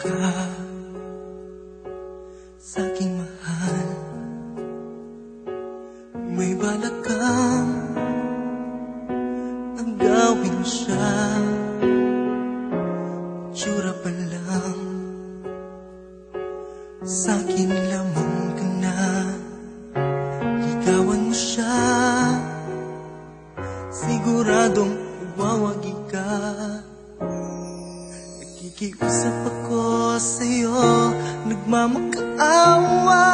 ka sa aking mahal. May balak kang agawin siya, tsura pa lang sa akin lamang ka na. Ligawan mo siya, siguradong mawawagi ka. Nakikiusap ako sa'yo, nagmamakaawa.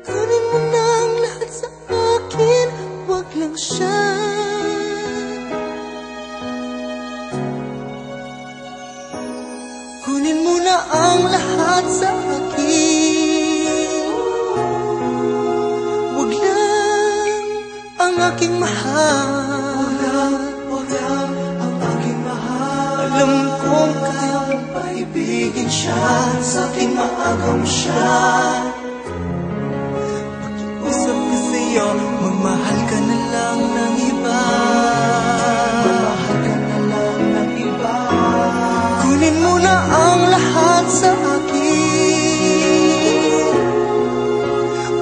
Kunin mo na ang lahat sa akin, wag lang siya. Kunin mo na ang lahat sa akin, wag lang ang aking mahal. Wag lang ang aking mahal. Alam kong kaya mong paibigin siya, sa aking maagaw mo siya. Pakiusap ka sa'yo, magmahal ka na lang ng iba. Magmahal ka na lang ng iba. Kunin mo na ang lahat sa akin,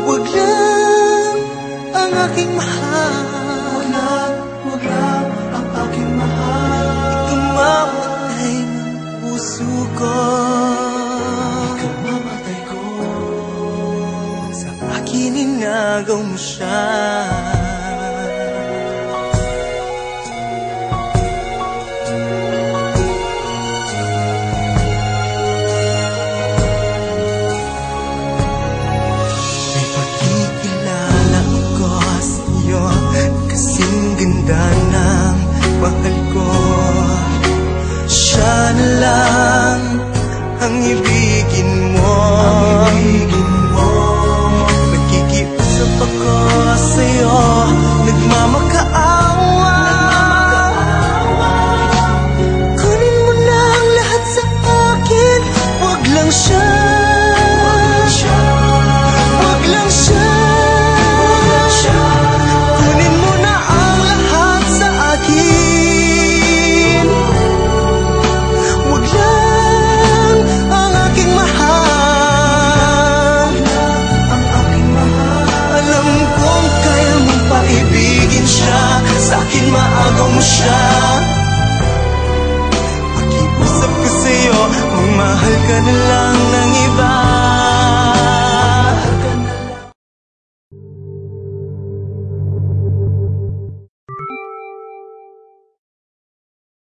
wag lang ang aking mahal. Wag lang ang aking mahal. Ikamamatay ng puso ko, ikamamatay ko. Sa akin inagaw mo siya. May pagkikilala ako sa'yo, kasing ganda ng mahal ko. Siya na lang ang ibigin mo. Nakikiusap ako sa'yo, nagmamakaawa. Kunin mo na ang lahat sa akin, wag lang siya. Wag lang siya. Kunin mo na ang lahat sa akin, wag lang ang aking mahal. Ang aking mahal. Alam kong kaya mong paibigin siya, sa akin maagaw mo siya. Pakiusap ko sa'yo, magmahal ka na lang